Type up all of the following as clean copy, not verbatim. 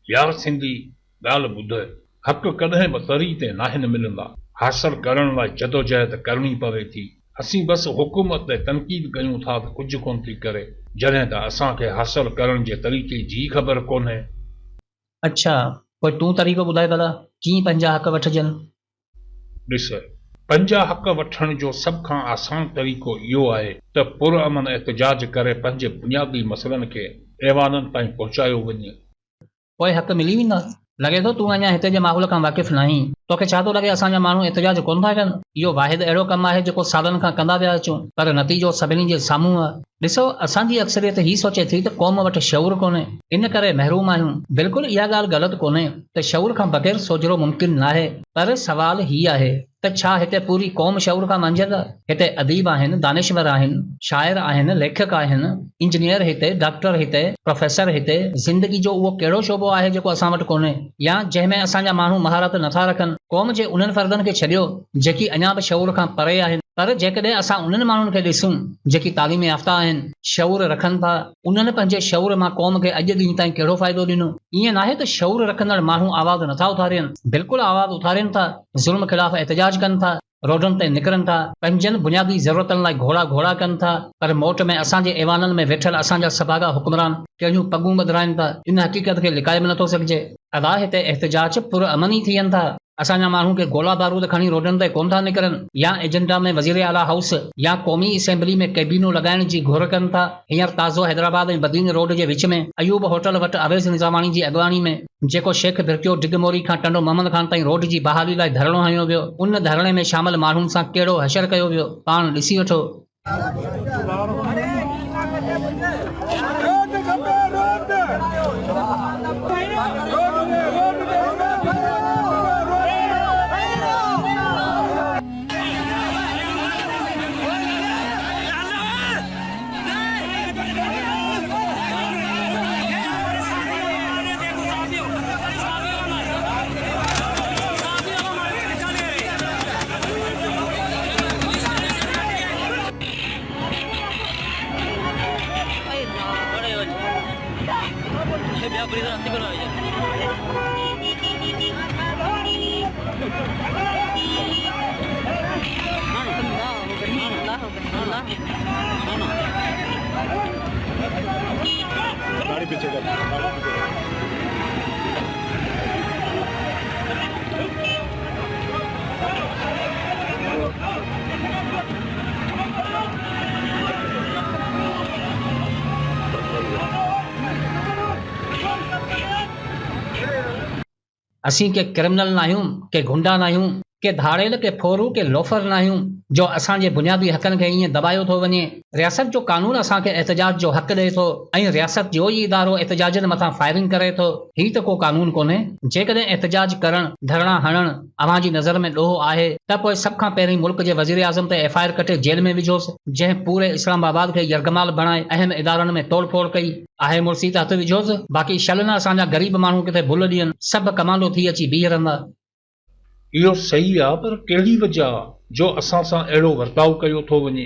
यार सिंधी ॻाल्हि ॿुध, हक़ कॾहिं बि तरी ते नाहिनि मिलंदा। हासिल करण लाइ जदोजहद करणी पवे थी। असीं बसि हुकूमत ते तनक़ीद कयूं था त कुझु कोन थी करे, जॾहिं त असांखे हासिल करण जे तरीक़े जी ख़बर कोन्हे। अच्छा, पोइ तूं तरीक़ो ॿुधाए भला कीअं पंहिंजा हक़ वठजनि। ॾिस, पंहिंजा हक़ वठण जो सभ खां आसान तरीक़ो इहो आहे त पुरअमन एहतजाज करे पंहिंजे बुनियादी मसइलनि खे ऐवाननि ताईं पहुचायो वञे। पोइ हक़ मिली वेंदा। लॻे थो तूं अञा हिते जे माहौल खां वाक़िफ़ न आहीं। तोखे छा थो लॻे असांजा माण्हू एहतजाज कोन था कनि? इहो वाहिद अहिड़ो कमु आहे जेको सालनि खां कंदा पिया अचूं, पर नतीजो सभिनी जे साम्हूं आहे। ॾिसो, असांजी अक्सरियत ही सोचे थी त क़ौम वटि शऊर कोन्हे, इन करे महरूम आहियूं। बिल्कुलु इहा ॻाल्हि ग़लति कोन्हे त शऊर खां बग़ैर सोजरो मुमकिन न आहे, पर सवाल ही आहे त छा हिते पूरी क़ौम शऊर खां मंझंदा? हिते अदीब आहिनि, दानिशवर आहिनि, शाइर आहिनि, लेखक आहिनि, इंजीनियर हिते, डॉक्टर हिते, प्रोफेसर हिते। ज़िंदगी जो उहो कहिड़ो शोबो आहे जेको असां वटि कोन्हे, या जंहिंमें असांजा माण्हू महारत नथा रखनि? क़ौम जे उन्हनि फ़र्दनि खे छॾियो जेकी अञा बि शऊर खां परे आहिनि, पर जेकॾहिं असां उन्हनि माण्हुनि खे ॾिसूं जेकी तालीम याफ़्ता आहिनि, शऊर रखनि था, उन्हनि पंहिंजे शऊर मां क़ौम खे अॼु ॾींहं ताईं कहिड़ो फ़ाइदो ॾिनो? ईअं नाहे त शऊर रखंदड़ माण्हू आवाज़ नथा उथारियनि, बिल्कुलु आवाज़ उथारिनि था, ज़ुल्म ख़िलाफ़ एहतजाज कनि था, रोडनि ते निकिरनि था, पंहिंजनि बुनियादी ज़रूरतनि लाइ घोड़ा घोड़ा कनि था, पर मोट में असांजे ऐवाननि में वेठल असांजा सभागा हुक्मरान कहिड़ियूं पगूं ॿधाइनि था। इन हक़ीक़त खे लिकाए बि नथो सघिजे। अदा हिते एहतजाज पुरअमन ई थियनि था। असांजा माण्हू खे गोला बारूद खणी रोडनि ते कोन था निकिरनि, या एजेंडा में वज़ीर आला हाउस या क़ौमी असेंबली में कैबिनूं लॻाइण जी घुर कनि था। हींअर ताज़ो हैदराबाद ऐं बदीन रोड जे विच में अयूब होटल वटि अवेज़ निज़ामानी जी अॻवानी में जेको शेख भिरकियो डिगमोरी खां टंडो मोहम्मद खान ताईं रोड जी बहाली लाइ धरणो हणियो वियो, उन धरणे में शामिल माण्हुनि सां कहिड़ो हशर कयो वियो, पाण ॾिसी वठो। असीं के क्रिमिनल न आहियूं, के गुंडा न आहियूं, के धाड़ेल, के फोरू, के लोफर न आहियूं जो असांजे बुनियादी हक़नि खे ईअं दबायो थो वञे। रियासत जो कानून असांखे एहतजाज जो हक़ ॾिए थो, ऐं रियासत जो ई इदारो एहतजाजनि मथां फायरिंग करे थो। ही त को कानून कोन्हे। जेकॾहिं एहतजाज करणु, धरणा हणणु अव्हां जी नज़र में ॾोहो आहे त पोइ सभ खां पहिरीं मुल्क जे वज़ीर आज़म ते FIR कटे जेल में विझोसि, जंहिं पूरे इस्लामाबाद खे यरगमाल बणाए अहम इदारनि में तोड़ फोड़ कई आहे। मुर्सी त हथ विझोसि, बाक़ी शल न असांजा ग़रीब माण्हू किथे भुल ॾियनि, सभु कमांडो थी अची बीह रहंदा। इहो सही आहे, पर कहिड़ी वजह जो असां सां अहिड़ो वर्ताव कयो थो वञे?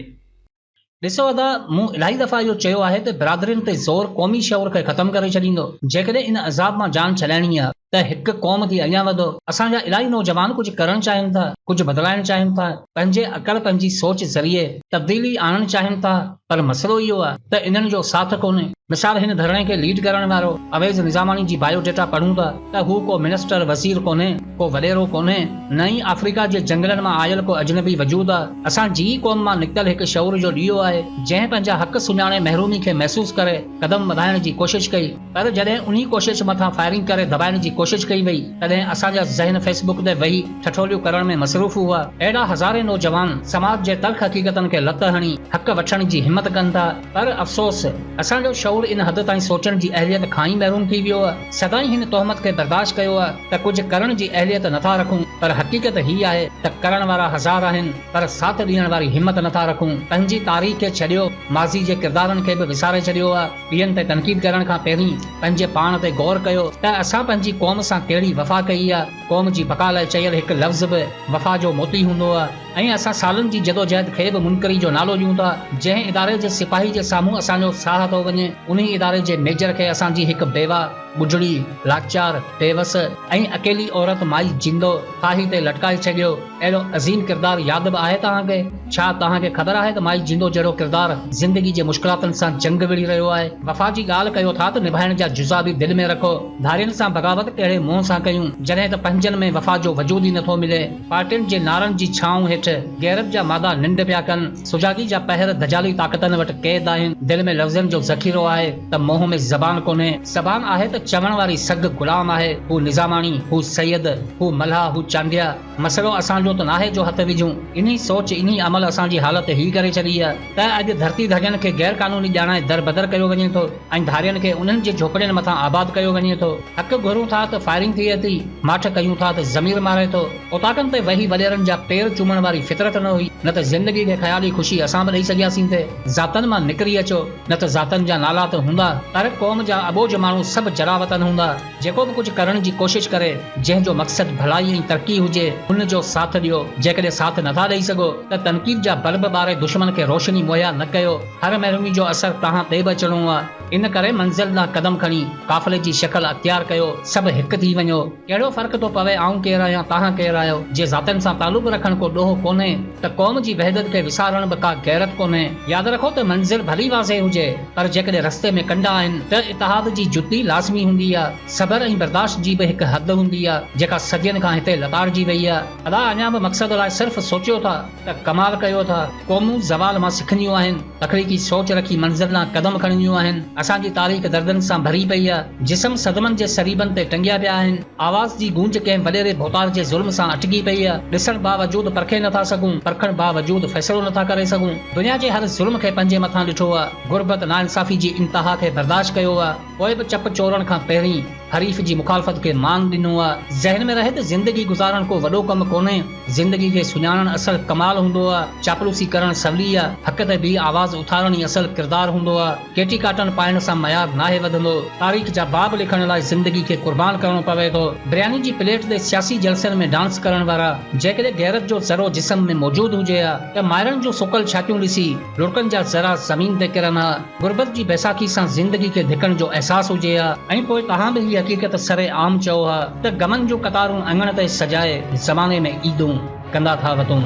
ॾिसो अदा, मूं इलाही दफ़ा इहो चयो आहे त बिरादरियुनि ते ज़ोर क़ौमी शऊर खे ख़तमु करे छॾींदो। जेकॾहिं इन अज़ाब मां जान छॾाइणी आहे त हिकु क़ौम थी अॻियां वधो। असांजा इलाही नौजवान कुझु करणु चाहिनि था, कुझु बदिलाइणु चाहिनि था, पंहिंजे अकल पंहिंजी सोच ज़रिए तब्दीली आणणु चाहिनि था, पर मसइलो इहो आहे त इन्हनि जो साथ कोन्हे। मिसाल, हिन धरणे खे लीड करण वारो अवेज़ निज़ामानी जी बायोडेटा पढ़ूं था त हू को मिनिस्टर वज़ीर कोन्हे, को वॾेरो कोन्हे, न ई अफ्रीका जे जंगलनि मां आयल को अजनबी वजूद आहे। असांजी क़ौम मां निकितल हिकु शऊर जो ॾीओ आहे जंहिं पंहिंजा हक़ सुञाणे महरूमी खे महसूस करे कदम वधाइण जी कोशिश कई, पर जॾहिं उन्ही कोशिश मथां फायरिंग करे दबाइण जी कोशिश कई वई, तॾहिं असांजा ज़हन फेसबुक ते वेही ठठोलियूं करण में मसरूफ़ हुआ। अहिड़ा हज़ारे नौजवान समाज जे तल्ख़ हक़ीक़तनि खे लत हणी हक़ वठण जी हिमत कनि था, पर अफ़सोस असांजो शऊर इन हद ताईं सोचण जी अहलियत खां ई महरूम थी वियो आहे। सदाईं हिन तोहमत खे बर्दाश्त कयो आहे त कुझु करण जी अहलियत नथा रखूं, पर हक़ीक़त ही आहे त करण वारा हज़ार आहिनि, पर साथ ॾियण वारी हिमत नथा रखूं। पंहिंजी तारीख़ खे छॾियो, माज़ी जे किरदारनि खे बि विसारे छॾियो आहे। ॿियनि ते तनक़ीद करण खां पहिरीं पंहिंजे पाण ते गौर कयो त असां पंहिंजी क़ौम सां कहिड़ी वफ़ा कई आहे। क़ौम जी बका लाइ चयल हिकु लफ़्ज़ बि वफ़ा जो मोती हूंदो आहे। ऐं असां सालनि जी जदोजहद खे बि मुनकरी जो नालो ॾियूं था। जंहिं इदारे जे सिपाही जे साम्हूं असांजो साह थो वञे, उन इदारे जे मेजर खे असांजी हिकु बेवा, ॿुढड़ी, लाचार, बेवस ऐं अकेली औरत माई जिंदो फाही ते लटकाए छॾियो। अहिड़ो अज़ीम किरदार यादि बि आहे तव्हांखे? छा तव्हांखे ख़बर आहे त माई जिंदो जहिड़ो किरदार ज़िंदगी जे मुश्किलातुनि सां जंग विड़ी रहियो आहे? वफ़ा जी ॻाल्हि कयो था त निभाइण जा जुज़ा बि दिलि में रखो। धारियुनि सां बग़ावत कहिड़े मुंहं सां कयूं जॾहिं त पंजनि में वफ़ा जो वजूद ई नथो मिले। पार्टियुनि जे नारनि जी छांव हेठि गैरत जा मादा निंड पिया कनि। सुजागी जा पहर दजाली ताक़तनि वटि क़ैद आहिनि। दिलि में लफ़्ज़नि जो ज़ख़ीरो आहे त मुंहं में ज़बान कोन्हे। ज़बान आहे त चवण वारी सग गुलाम आहे। हू निज़ामानी, हू सैयद, हू मल्हा, हू चांडिया। मसइलो असांजो त नाहे जो हथ विझूं। इन्ही सोच, इन्ही अमल असांजी हालत ही करे छॾी आहे त अॼु धरती धजनि खे गैर क़ानूनी ॼाणाए दर बदर कयो वञे थो ऐं धारियुनि खे उन्हनि जे झोपड़ियुनि मथां आबाद कयो वञे थो। हक़ घुरूं था त फायरिंग थिए थी, माठ कयूं था त ज़मीर मारे थो। उताकनि ते वेही वॾेरनि जा पेर चूमण वारी फितरत न हुई, न त ज़िंदगी खे ख़याली ख़ुशी असां बि ॾेई सघियासीं थे। ज़ातनि मां निकिरी अचो, न त ज़ातनि जा नाला त हूंदा, पर क़ौम जा अबोज माण्हू सभु जरावतन हूंदा। जेको बि कुझु करण जी कोशिश करे, जंहिंजो मक़सदु भलाई ऐं तरक़ी हुजे, हुन जो साथ ॾियो। जेकॾहिं साथ नथा ॾेई सघो त तनक़ीद जा बल्ब ॿारे दुश्मन खे रोशनी मुहैया न कयो। हर महिरमी जो असरु तव्हां ते बि अचणो आहे। इन करे मंज़िल ॾांहुं क़दम खणी काफ़िले जी शक्ल अख़्तियार कयो। सभु हिकु थी वञो। कहिड़ो फ़र्क़ु थो पवे आऊं केरु आहियां, तव्हां केरु आहियो? जे ज़ातनि सां तालुक़ रखण को ॾोह कोन्हे त क़ौम जी वहदत खे विसारण बि का गैरत कोन्हे। यादि रखो त मंज़िल भली वाज़े हुजे, पर जेकॾहिं रस्ते में कंडा आहिनि त इतिहाद जी जुती लाज़मी हूंदी आहे। सबर ऐं बर्दाश्त जी बि हिकु हद हूंदी आहे जेका सदियनि खां हिते लताड़जी वई आहे। अदा अञा बि मक़सद लाइ सिर्फ़ु सोचियो था त कमाल कयो था। क़ौमूं ज़वाल मां सिखंदियूं आहिनि, तख़लीक़ी सोच रखी मंज़िल ॾांहुं क़दम खणंदियूं आहिनि। असांजी तारीख़ दर्दनि सां भरी पई आहे। जिस्म सदमनि जे सरीबनि ते टंगिया पिया आहिनि। आवाज़ जी गूंज कंहिं वॾेरे भोतार जे ज़ुल्म सां अटकी पई आहे। ॾिसण बावजूद परखे नथा सघूं, परखण बावजूद फ़ैसिलो नथा करे सघूं। दुनिया जे हर ज़ुल्म खे पंजे मथां ॾिठो आहे। गुरबत नाइंसाफ़ी जी इंतहा खे बर्दाश्त कयो आहे। पोइ बि चप चोरण खां पहिरीं हरीफ़ जी मुखालफ़त खे मान ॾिनो आहे। ज़हन में रहे त ज़िंदगी गुज़ारण को वॾो कमु कोन्हे। ज़िंदगी खे सुञाणण असुल कमाल हूंदो आहे। चापलूसी करण सवली आहे। हक़ ते बि आवाज़ उथारण ई असुल किरदार हूंदो आहे। केटी काटन पाइण सां मयार नाहे वधंदो। तारीख़ जा बाब लिखण लाइ ज़िंदगी खे कुर्बान करणो पवे थो। बिरयानी जी प्लेट ते सियासी जलसनि में डांस करण वारा जेकॾहिं गैरत जो ज़रो जिस्म में मौजूद हुजे हा त माइरनि जो सुकल छातियूं ॾिसी लुड़कनि जा ज़रा ज़मीन ते किरनि हा। गुरबत जी बैसाखी सां ज़िंदगी खे धिकण जो अहसासु हुजे हा। ऐं पोइ तव्हां बि हीअ हक़ीक़त सरे आम चओ हा त गमन जो कतारूं अंगण ते सजाए ज़माने में ईदूं कंदा था वतूं।